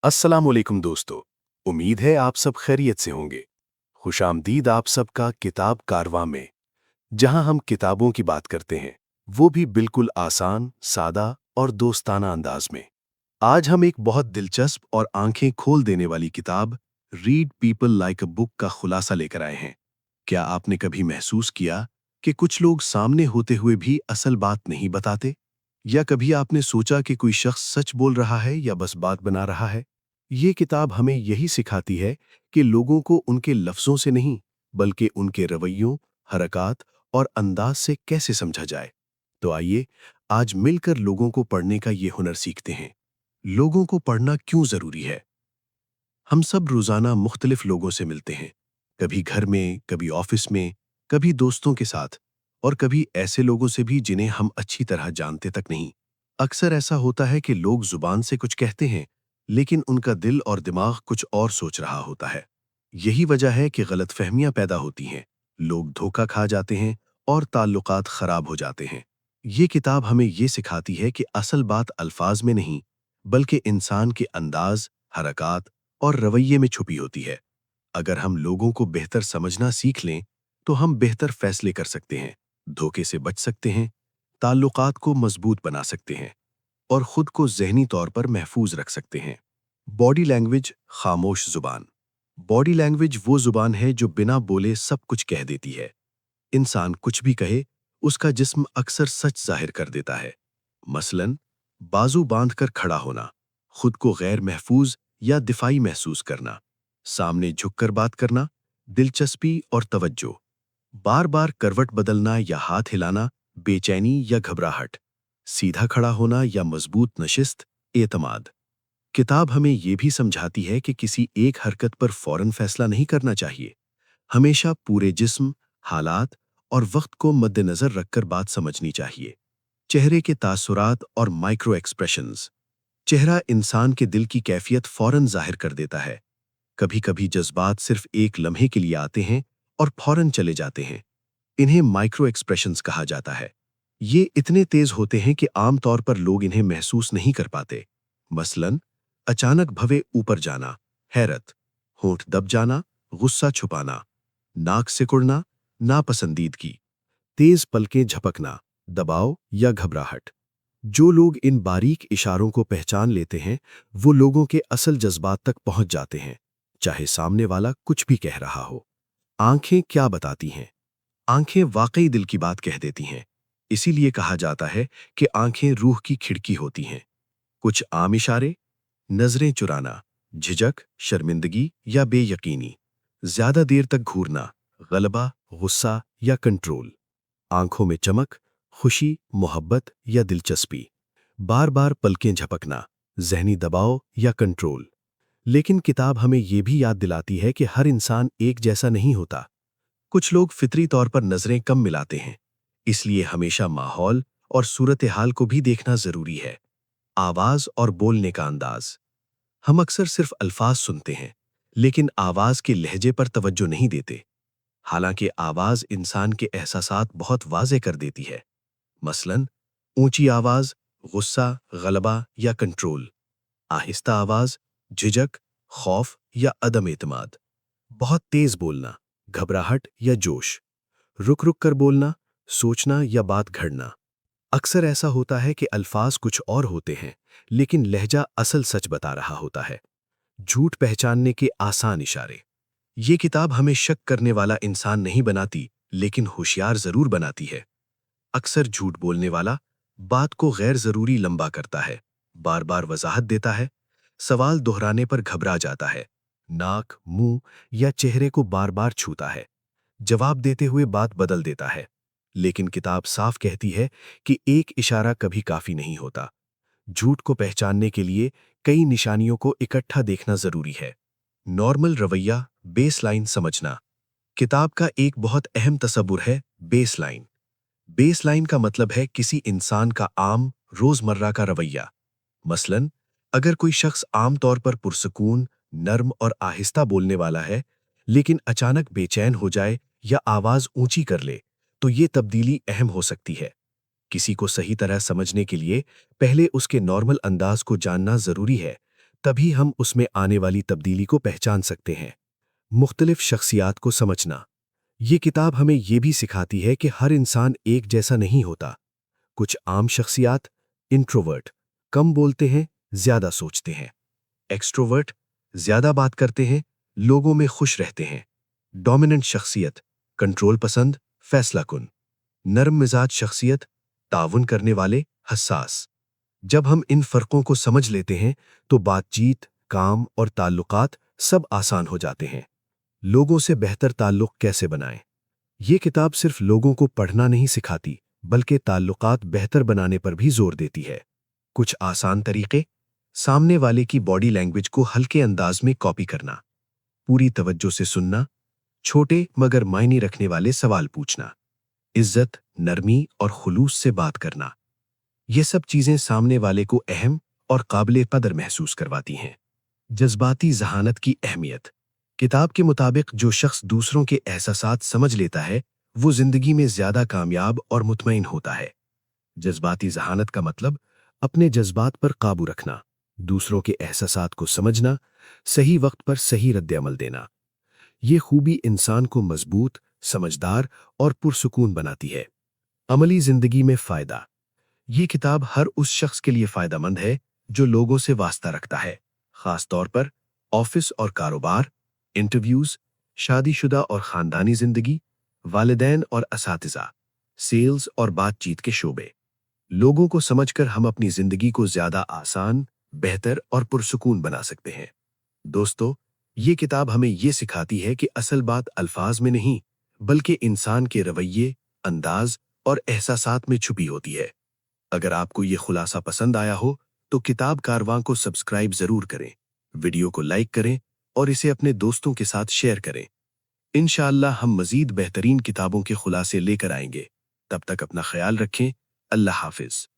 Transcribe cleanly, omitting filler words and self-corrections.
अस्सलाम वालेकुम दोस्तों। उम्मीद है आप सब खैरियत से होंगे। खुशामदीद आप सबका किताब कारवां में, जहां हम किताबों की बात करते हैं, वो भी बिल्कुल आसान, सादा और दोस्ताना अंदाज में। आज हम एक बहुत दिलचस्प और आंखें खोल देने वाली किताब read people like a book का खुलासा लेकर आए हैं। क्या आपने कभी महसूस किया कि कुछ लोग सामने होते हुए भी असल बात नहीं बताते? या कभी आपने सोचा कि कोई शख्स सच बोल रहा है या बस बात बना रहा है? ये किताब हमें यही सिखाती है कि लोगों को उनके लफ्ज़ों से नहीं, बल्कि उनके रवैयों, हरकत और अंदाज से कैसे समझा जाए। तो आइए, आज मिलकर लोगों को पढ़ने का ये हुनर सीखते हैं। लोगों को पढ़ना क्यों ज़रूरी है? हम सब रोज़ाना मुख्तलिफ लोगों से मिलते हैं। कभी घर में, कभी ऑफिस में, कभी दोस्तों के साथ, और कभी ऐसे लोगों से भी जिन्हें हम अच्छी तरह जानते तक नहीं। अक्सर ऐसा होता है कि लोग जुबान से कुछ कहते हैं, लेकिन उनका दिल और दिमाग कुछ और सोच रहा होता है। यही वजह है कि गलतफहमियां पैदा होती हैं, लोग धोखा खा जाते हैं और ताल्लुकात खराब हो जाते हैं। ये किताब हमें ये सिखाती है कि असल बात अल्फाज में नहीं, बल्कि इंसान के अंदाज, हरकत और रवैये में छुपी होती है। अगर हम लोगों को बेहतर समझना सीख लें, तो हम बेहतर फैसले कर सकते हैं, धोखे से बच सकते हैं, ताल्लुकात को मजबूत बना सकते हैं और खुद को ज़हनी तौर पर महफूज रख सकते हैं। बॉडी लैंग्वेज, खामोश जुबान। बॉडी लैंग्वेज वो जुबान है जो बिना बोले सब कुछ कह देती है। इंसान कुछ भी कहे, उसका जिस्म अक्सर सच जाहिर कर देता है। मसलन, बाजू बांधकर खड़ा होना, खुद को गैर महफूज या दिफाई महसूस करना, सामने झुककर बात करना, दिलचस्पी और तवज्जो, बार बार करवट बदलना या हाथ हिलाना, बेचैनी या घबराहट, सीधा खड़ा होना या मजबूत नशिस्त, एतमाद। किताब हमें ये भी समझाती है कि किसी एक हरकत पर फौरन फैसला नहीं करना चाहिए। हमेशा पूरे जिस्म, हालात और वक्त को मद्देनजर रखकर बात समझनी चाहिए। चेहरे के तासुरात और माइक्रो एक्सप्रेशंस। चेहरा इंसान के दिल की कैफियत फौरन जाहिर कर देता है। कभी कभी जज्बात सिर्फ एक लम्हे के लिए आते हैं और फौरन चले जाते हैं। इन्हें माइक्रो एक्सप्रेशंस कहा जाता है। ये इतने तेज होते हैं कि आमतौर पर लोग इन्हें महसूस नहीं कर पाते। मसलन, अचानक भवे ऊपर जाना, हैरत, होंठ दब जाना, गुस्सा छुपाना, नाक सिकुड़ना, नापसंदीदगी, तेज पलकें झपकना, दबाव या घबराहट। जो लोग इन बारीक इशारों को पहचान लेते हैं, वो लोगों के असल जज्बात तक पहुंच जाते हैं, चाहे सामने वाला कुछ भी कह रहा हो। आंखें क्या बताती हैं? आंखें वाकई दिल की बात कह देती हैं। इसीलिए कहा जाता है कि आंखें रूह की खिड़की होती हैं। कुछ आम इशारे: नजरें चुराना, झिझक, शर्मिंदगी या बेयकीनी, ज्यादा देर तक घूरना, गलबा, गुस्सा या कंट्रोल, आंखों में चमक, खुशी, मोहब्बत या दिलचस्पी, बार बार पलकें झपकना, जहनी दबाव या कंट्रोल। लेकिन किताब हमें यह भी याद दिलाती है कि हर इंसान एक जैसा नहीं होता। कुछ लोग फितरी तौर पर नजरें कम मिलाते हैं, इसलिए हमेशा माहौल और सूरत हाल को भी देखना जरूरी है। आवाज और बोलने का अंदाज। हम अक्सर सिर्फ अल्फाज सुनते हैं, लेकिन आवाज के लहजे पर तवज्जो नहीं देते। हालांकि आवाज इंसान के एहसासात बहुत वाज़े कर देती है। मसलन, ऊंची आवाज, गुस्सा, गलबा या कंट्रोल; आहिस्ता आवाज, झिझक, खौफ या अदम एतमाद; बहुत तेज बोलना, घबराहट या जोश; रुक रुक कर बोलना, सोचना या बात घड़ना। अक्सर ऐसा होता है कि अल्फाज कुछ और होते हैं, लेकिन लहजा असल सच बता रहा होता है। झूठ पहचानने के आसान इशारे। ये किताब हमें शक करने वाला इंसान नहीं बनाती, लेकिन होशियार जरूर बनाती है। अक्सर झूठ बोलने वाला बात को गैर जरूरी लंबा करता है, बार बार वजाहत देता है, सवाल दोहराने पर घबरा जाता है, नाक, मुंह या चेहरे को बार बार छूता है, जवाब देते हुए बात बदल देता है। लेकिन किताब साफ कहती है कि एक इशारा कभी काफी नहीं होता। झूठ को पहचानने के लिए कई निशानियों को इकट्ठा देखना जरूरी है। नॉर्मल रवैया, बेसलाइन समझना। किताब का एक बहुत अहम तसव्वुर है बेसलाइन। बेसलाइन का मतलब है किसी इंसान का आम, रोजमर्रा का रवैया। मसलन, अगर कोई शख्स आम तौर पर पुरसकून, नर्म और आहिस्ता बोलने वाला है, लेकिन अचानक बेचैन हो जाए या आवाज ऊंची कर ले, तो ये तब्दीली अहम हो सकती है। किसी को सही तरह समझने के लिए पहले उसके नॉर्मल अंदाज को जानना जरूरी है, तभी हम उसमें आने वाली तब्दीली को पहचान सकते हैं। मुख्तलिफ शख्सियात को समझना। ये किताब हमें ये भी सिखाती है कि हर इंसान एक जैसा नहीं होता। कुछ आम शख्सियात, इंट्रोवर्ट, कम बोलते हैं, ज्यादा सोचते हैं। एक्सट्रोवर्ट, ज्यादा बात करते हैं, लोगों में खुश रहते हैं। डोमिनेंट शख्सियत, कंट्रोल पसंद, फैसला कुन। नरम मिजाज शख्सियत, ताउन करने वाले, हसास। जब हम इन फर्कों को समझ लेते हैं तो बातचीत, काम और ताल्लुकात सब आसान हो जाते हैं। लोगों से बेहतर ताल्लुक कैसे बनाएं? ये किताब सिर्फ लोगों को पढ़ना नहीं सिखाती, बल्कि ताल्लुकात बेहतर बनाने पर भी जोर देती है। कुछ आसान तरीके: सामने वाले की बॉडी लैंग्वेज को हल्के अंदाज में कॉपी करना, पूरी तवज्जो से सुनना, छोटे मगर मायने रखने वाले सवाल पूछना, इज्जत, नरमी और खुलूस से बात करना। ये सब चीजें सामने वाले को अहम और काबिल कदर महसूस करवाती हैं। जज्बाती ज़हानत की अहमियत। किताब के मुताबिक जो शख्स दूसरों के एहसासात समझ लेता है वो जिंदगी में ज्यादा कामयाब और मुतमईन होता है। जज्बाती ज़हानत का मतलब अपने जज्बात पर काबू रखना, दूसरों के एहसासात को समझना, सही वक्त पर सही रद्द-ए-अमल देना। ये खूबी इंसान को मजबूत, समझदार और पुरसुकून बनाती है। अमली जिंदगी में फायदा। ये किताब हर उस शख्स के लिए फायदेमंद है जो लोगों से वास्ता रखता है, खास तौर पर ऑफिस और कारोबार, इंटरव्यूज, शादीशुदा और खानदानी जिंदगी, वालिदैन और असातिज़ा, सेल्स और बातचीत के शोबे। लोगों को समझकर हम अपनी जिंदगी को ज्यादा आसान, बेहतर और पुरसुकून बना सकते हैं। दोस्तों, ये किताब हमें ये सिखाती है कि असल बात अल्फाज में नहीं, बल्कि इंसान के रवैये, अंदाज और एहसासात में छुपी होती है। अगर आपको ये खुलासा पसंद आया हो तो किताब कारवां को सब्सक्राइब जरूर करें, वीडियो को लाइक करें और इसे अपने दोस्तों के साथ शेयर करें। इंशाअल्लाह हम मजीद बेहतरीन किताबों के खुलासे लेकर आएंगे। तब तक अपना ख्याल रखें। अल्लाह हाफिज।